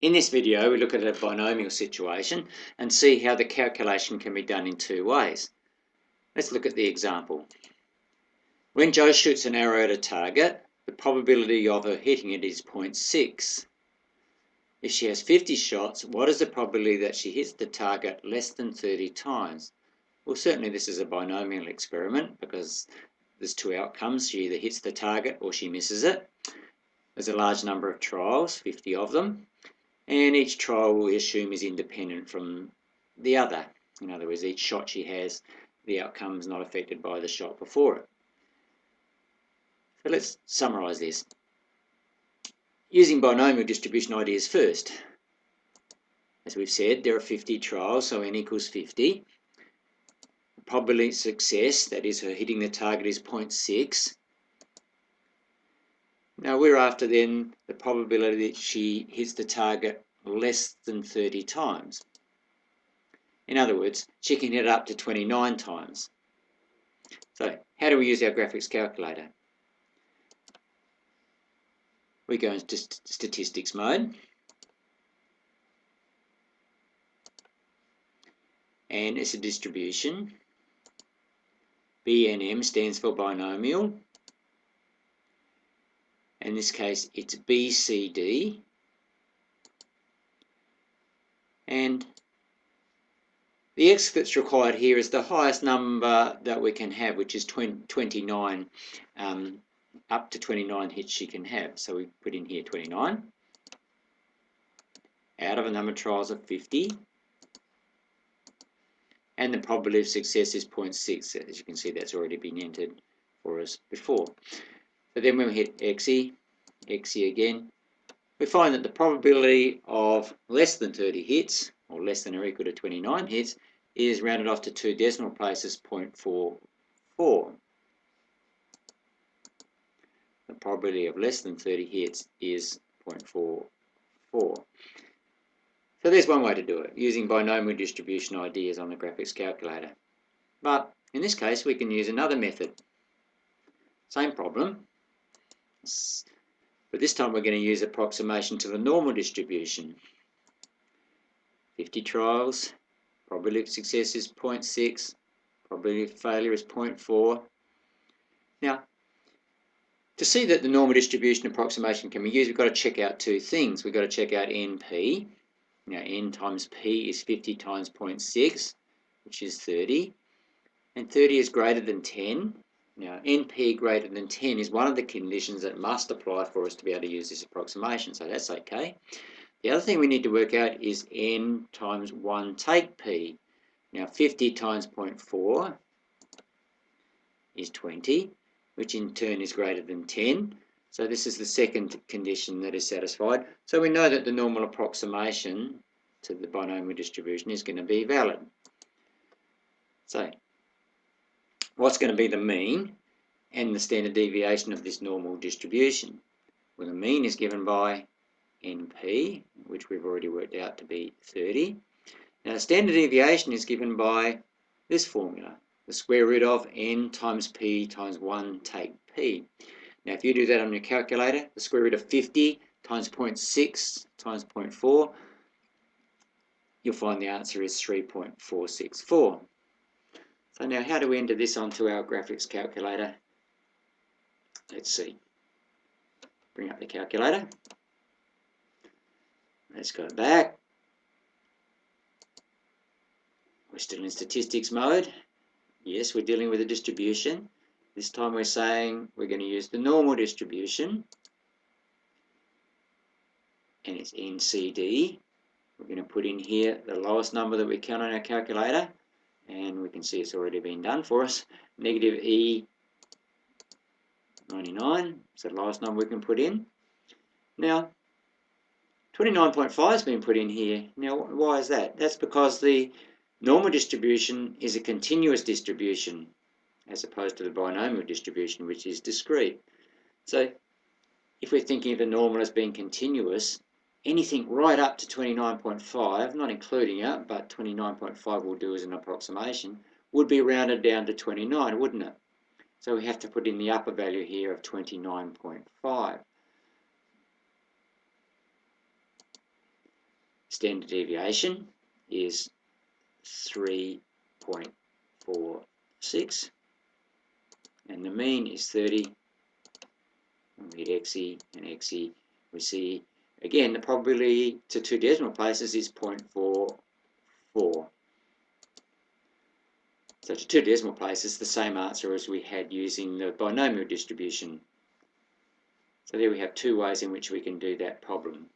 In this video, we look at a binomial situation and see how the calculation can be done in two ways. Let's look at the example. When Jo shoots an arrow at a target, the probability of her hitting it is 0.6. If she has 50 shots, what is the probability that she hits the target less than 30 times? Well, certainly this is a binomial experiment because there's two outcomes. She either hits the target or she misses it. There's a large number of trials, 50 of them. And each trial we assume is independent from the other. In other words, each shot she has, the outcome is not affected by the shot before it. So let's summarise this. Using binomial distribution ideas first. As we've said, there are 50 trials, so n equals 50. The probability of success, that is her hitting the target, is 0.6. Now we're after then the probability that she hits the target less than 30 times. In other words, she can hit it up to 29 times. So how do we use our graphics calculator? We go into statistics mode. And it's a distribution. BNM stands for binomial. In this case, it's BCD. And the X that's required here is the highest number that we can have, which is 29. Up to 29 hits she can have. So we put in here 29. Out of a number of trials of 50. And the probability of success is 0.6. As you can see, that's already been entered for us before. So then when we hit XE again, we find that the probability of less than 30 hits, or less than or equal to 29 hits, is rounded off to two decimal places, 0.44. The probability of less than 30 hits is 0.44. So there's one way to do it, using binomial distribution ideas on the graphics calculator. But in this case, we can use another method. Same problem. But this time we're going to use approximation to the normal distribution. 50 trials, probability of success is 0.6, probability of failure is 0.4. Now, to see that the normal distribution approximation can be used, we've got to check out two things. We've got to check out NP. Now, N times P is 50 times 0.6, which is 30. And 30 is greater than 10. Now, NP greater than 10 is one of the conditions that must apply for us to be able to use this approximation, so that's okay. The other thing we need to work out is N times 1 take P. Now, 50 times 0.4 is 20, which in turn is greater than 10. So this is the second condition that is satisfied. So we know that the normal approximation to the binomial distribution is going to be valid. So, what's going to be the mean and the standard deviation of this normal distribution? Well, the mean is given by NP, which we've already worked out to be 30. Now, the standard deviation is given by this formula, the square root of N times P times 1 take P. Now, if you do that on your calculator, the square root of 50 times 0.6 times 0.4, you'll find the answer is 3.464. So now, how do we enter this onto our graphics calculator? Let's see. Bring up the calculator. Let's go back. We're still in statistics mode. Yes, we're dealing with a distribution. This time we're saying we're going to use the normal distribution. And it's NCD. We're going to put in here the lowest number that we can on our calculator. And we can see it's already been done for us. Negative E 99. It's the lowest number we can put in. Now, 29.5 has been put in here. Now, why is that? That's because the normal distribution is a continuous distribution, as opposed to the binomial distribution, which is discrete. So, if we're thinking of the normal as being continuous, anything right up to 29.5, not including it, but 29.5 will do as an approximation, would be rounded down to 29, wouldn't it? So we have to put in the upper value here of 29.5. standard deviation is 3.46, and the mean is 30. And we hit XE and XE. We see again the probability to 2 decimal places is 0.44. So to 2 decimal places, the same answer as we had using the binomial distribution. So there we have 2 ways in which we can do that problem.